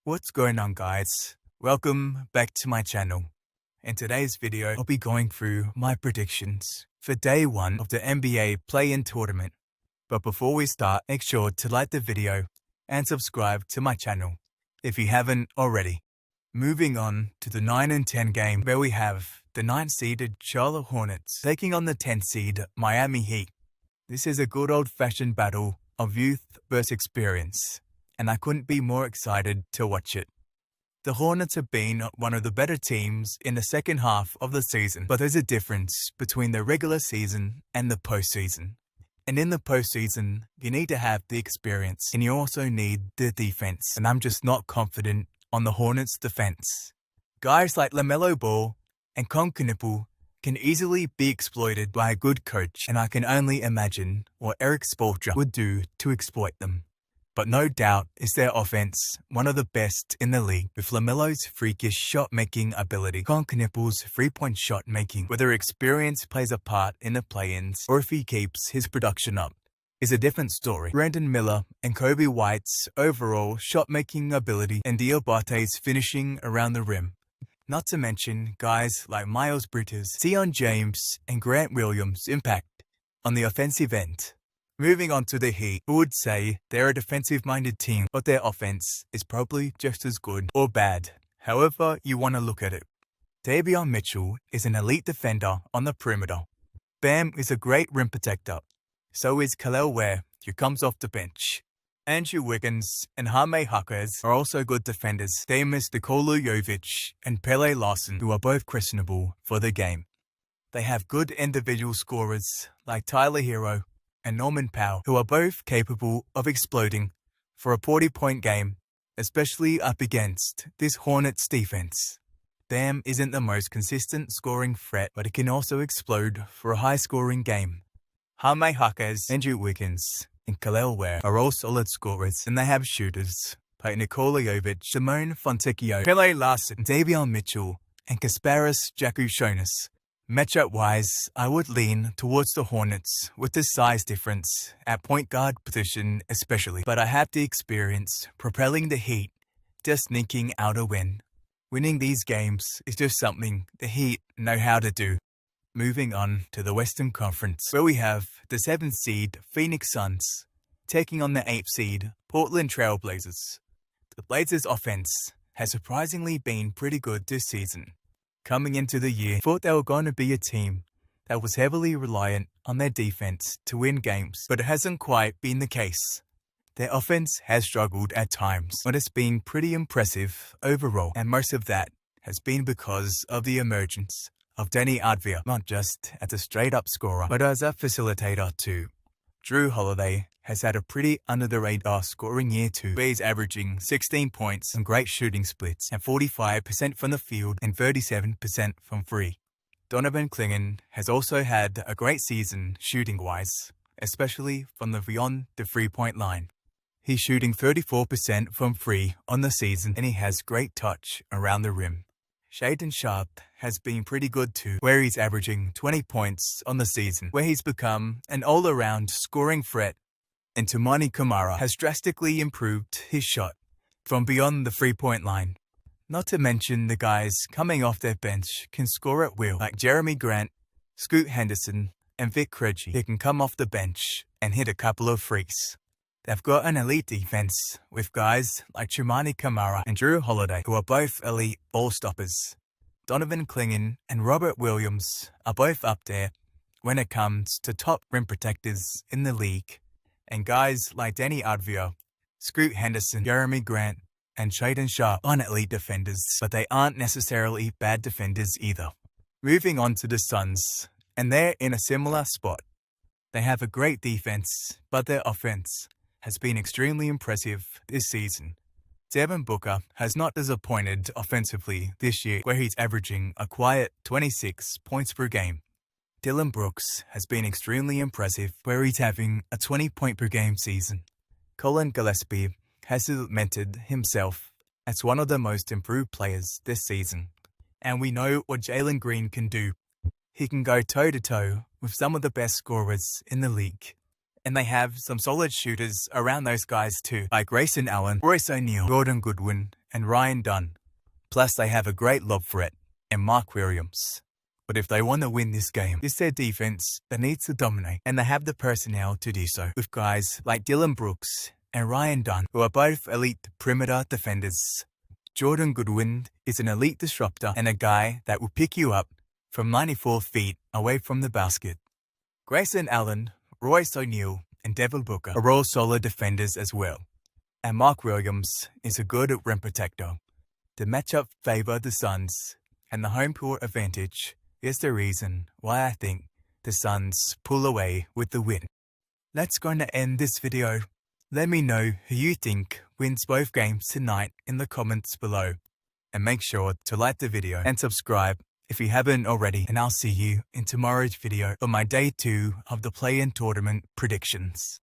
What's going on, guys? Welcome back to my channel. In today's video, I'll be going through my predictions for day 1 of the NBA play-in tournament. But before we start, make sure to like the video and subscribe to my channel if you haven't already. Moving on to the 9 and 10 game, where we have the 9th-seeded Charlotte Hornets taking on the 10th-seed Miami Heat. This is a good old-fashioned battle of youth versus experience, and I couldn't be more excited to watch it. The Hornets have been one of the better teams in the second half of the season, but there's a difference between the regular season and the postseason. And in the postseason, you need to have the experience, and you also need the defense, and I'm just not confident on the Hornets' defense. Guys like LaMelo Ball and Con Knuppel can easily be exploited by a good coach, and I can only imagine what Erik Spoelstra would do to exploit them. But no doubt is their offense one of the best in the league, with LaMelo's freakish shot-making ability, Con Knuppel's three-point shot-making, whether experience plays a part in the play-ins or if he keeps his production up, is a different story. Brandon Miller and Kobe White's overall shot-making ability and Diabate's finishing around the rim. Not to mention guys like Miles Bridges, Zion James, and Grant Williams' impact on the offensive end. Moving on to the Heat, I would say they're a defensive-minded team, but their offense is probably just as good or bad, however you want to look at it. Davion Mitchell is an elite defender on the perimeter. Bam is a great rim protector. So is Kel'el Ware, who comes off the bench. Andrew Wiggins and Jaime Jaquez are also good defenders. Demas Nikola Jovic and Pele Larson, who are both questionable for the game. They have good individual scorers like Tyler Hero and Norman Powell, who are both capable of exploding for a 40-point game, especially up against this Hornets defense. Bam isn't the most consistent scoring threat, but it can also explode for a high-scoring game. Jaime Jaquez, Andrew Wiggins, and Kel'el Ware are all solid scorers, and they have shooters like Nikola Jovic, Simone Fontecchio, Pele Larson, Davion Mitchell, and Kasparas Jakushonis. Matchup-wise, I would lean towards the Hornets with the size difference at point guard position especially, but I have the experience propelling the Heat to sneaking out a win. Winning these games is just something the Heat know how to do. Moving on to the Western Conference, where we have the 7th seed Phoenix Suns taking on the 8th seed Portland Trail Blazers. The Blazers' offense has surprisingly been pretty good this season. Coming into the year, I thought they were going to be a team that was heavily reliant on their defense to win games, but it hasn't quite been the case. Their offense has struggled at times, but it's been pretty impressive overall, and most of that has been because of the emergence of Deni Avdija, not just as a straight-up scorer, but as a facilitator too. Jrue Holiday has had a pretty under-the-radar scoring year too, where he's averaging 16 points and great shooting splits and 45% from the field and 37% from free. Donovan Clingan has also had a great season shooting-wise, especially from beyond the three-point line. He's shooting 34% from free on the season, and he has great touch around the rim. Shaedon Sharpe has been pretty good too, where he's averaging 20 points on the season, where he's become an all-around scoring threat. And Toumani Camara has drastically improved his shot from beyond the three-point line. Not to mention the guys coming off their bench can score at will, like Jeremy Grant, Scoot Henderson, and Vic Krejci, who can come off the bench and hit a couple of freaks. They've got an elite defense with guys like Toumani Camara and Jrue Holiday, who are both elite ball stoppers. Donovan Clingan and Robert Williams are both up there when it comes to top rim protectors in the league. And guys like Deni Avdija, Scoot Henderson, Jeremy Grant, and Shaedon Sharpe aren't elite defenders, but they aren't necessarily bad defenders either. Moving on to the Suns, and they're in a similar spot. They have a great defense, but their offense has been extremely impressive this season. Devin Booker has not disappointed offensively this year, where he's averaging a quiet 26 points per game. Dillon Brooks has been extremely impressive, where he's having a 20-point-per-game season. Colin Gillespie has cemented himself as one of the most improved players this season. And we know what Jalen Green can do. He can go toe-to-toe with some of the best scorers in the league. And they have some solid shooters around those guys too, like Grayson Allen, Royce O'Neal, Jordan Goodwin, and Ryan Dunn. Plus, they have a great lob threat and Mark Williams. But if they want to win this game, it's their defense that needs to dominate, and they have the personnel to do so, with guys like Dylan Brooks and Ryan Dunn, who are both elite perimeter defenders. Jordan Goodwin is an elite disruptor and a guy that will pick you up from 94 feet away from the basket. Grayson Allen, Royce O'Neal, and Devin Booker are all solid defenders as well. And Mark Williams is a good rim protector. The matchup favor the Suns, and the home court advantage is the reason why I think the Suns pull away with the win. That's going to end this video. Let me know who you think wins both games tonight in the comments below. And make sure to like the video and subscribe if you haven't already. And I'll see you in tomorrow's video for my day 2 of the play-in tournament predictions.